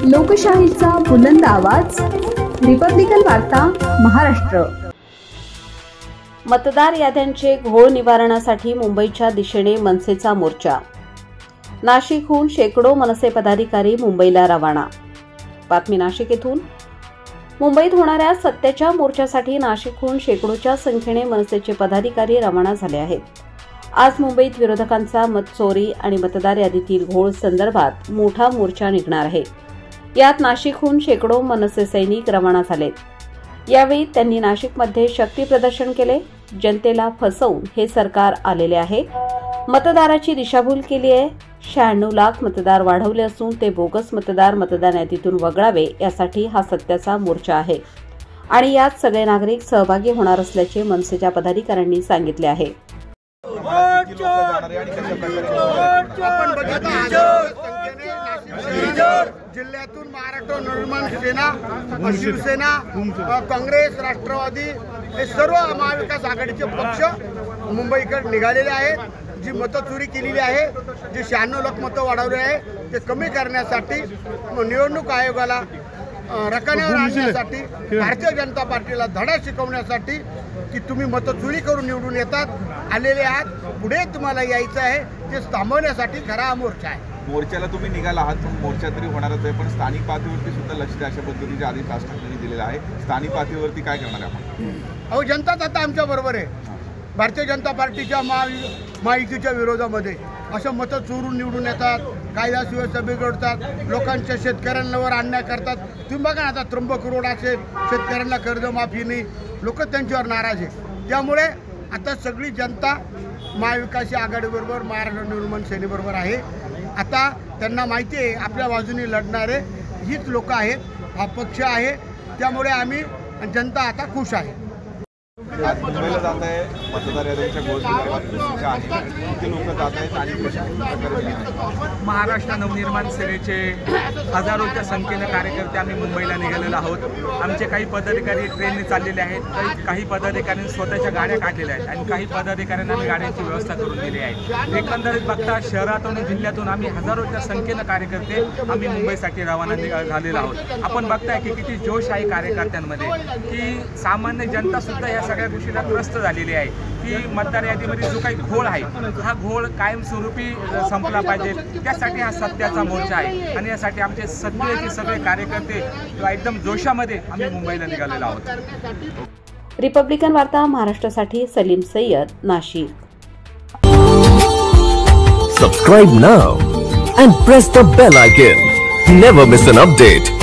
लोकशाहीचा बुलंद आवाज, रिपब्लिकन वार्ता महाराष्ट्र। मतदार याद्यांचे घोळ निवारणासाठी मुंबईच्या दिशेने मनसेचा मोर्चा। नाशिकहून शेकडो मनसे पदाधिकारी मुंबईला रवाना। बातमी नाशिक येथून। मुंबईत होणाऱ्या सत्याच्या मोर्चासाठी नाशिकहून शेकडोच्या संख्येने मनसेचे पदाधिकारी रवाना झाले आहेत। आज मुंबईत विरोधकांचा मतचोरी आणि मतदार यादीतील घोळ संदर्भात मोठा मोर्चा निघणार आहे। यात नाशिकहून शेकडो मनसे सैनिक रवाना झालेत। यावेळी त्यांनी नाशिकमध्ये शक्ती प्रदर्शन केले। जनतेला फसवून हे सरकार आलेले आहे, मतदाराची दिशाभूल केली आहे। 96 लाख मतदार वाढवले असून ते बोगस मतदार मतदान यादीतून वगळावे यासाठी हा सत्याचा मोर्चा आहे आणि यात सगळे नागरिक सहभागी होणार असल्याचे मनसेच्या पदाधिकाऱ्यांनी सांगितले आहे। जिल्ह्यातून महाराष्ट्र नवनिर्माण सेना, शिवसेना, काँग्रेस, राष्ट्रवादी हे सर्व महाविकास आघाडीचे पक्ष मुंबईकडे निघालेले आहेत। जी मतचोरी केलेली आहे, जे 96 लाख मतं वाढवले आहे ते कमी करण्यासाठी, निवडणूक आयोगाला रकान्यावर आणण्यासाठी, भारतीय जनता पार्टीला धडा शिकवण्यासाठी की तुम्ही मतचोरी करून निवडून येतात आलेले आहात, पुढे तुम्हाला यायचं आहे, ते थांबवण्यासाठी खरा मोर्चा आहे। मोर्चाला तुम्ही निघाला आहात, पण मोर्चा तरी होणारच आहे, पण स्थानिक पातळीवरती सुद्धा लक्ष द्या अशा पद्धतीचे आदेश राज ठाकरेंनी दिलेला आहे। स्थानिक पातळीवरती काय करणार आपण? अहो, जनताच आता आमच्या बरोबर आहे। भारतीय जनता पार्टीच्या महायुतीच्या विरोधामध्ये असं मतं चोरून निवडून येतात, कायदा सुव्यवस्था बिघडतात, लोकांच्या शेतकऱ्यांवर अन्याय करतात। तुम्ही बघा ना, आता त्र्यंबक रोड असेल, शेतकऱ्यांना कर्जमाफी नाही, लोक त्यांच्यावर नाराज आहे। त्यामुळे आता सगळी जनता महाविकास आघाडीबरोबर, महाराष्ट्र नवनिर्माण सेनेबरोबर आहे। आता त्यांना माहिती आहे आपल्या बाजूने लढणारे हीच लोक आहेत, हा पक्ष आहे। त्यामुळे आम्ही जनता आता खुश आहे। आज मुंबईला जात आहे, मतदार यादीच्या घोळ किती लोक जात आहेत आणि महाराष्ट्र नवनिर्माण सेनेचे हजारोच्या संख्येने कार्यकर्ते आम्ही मुंबईला निघालेलो आहोत। आमचे काही पदाधिकारी ट्रेनने चाललेले आहेत, काही पदाधिकाऱ्यांनी स्वतःच्या गाड्या काढलेल्या आहेत आणि काही पदाधिकाऱ्यांना आम्ही गाड्यांची व्यवस्था करून दिली आहे। एकंदरीत बघता शहरातून जिल्ह्यातून आम्ही हजारोच्या संख्येनं कार्यकर्ते आम्ही मुंबईसाठी रवाना झालेलो आहोत। आपण बघताय की किती जोश आहे कार्यकर्त्यांमध्ये, की सामान्य जनता सुद्धा या सगळ्या गोष्टीला त्रस्त झालेली आहे की मतदार यादीमध्ये जो काही घोळ आहे हा घोळ कायमस्वरूपी संपला पाहिजे। त्यासाठी हा सत्याचा मोर्चा आहे आणि यासाठी आमचे सगळे कार्यकर्ते एकदम जोशामध्ये आम्ही मुंबईला निघालेलो आहोत। रिपब्लिकन वार्ता महाराष्ट्रासाठी Salim Syed, Nashik. Subscribe now and press the bell icon. Never miss an update.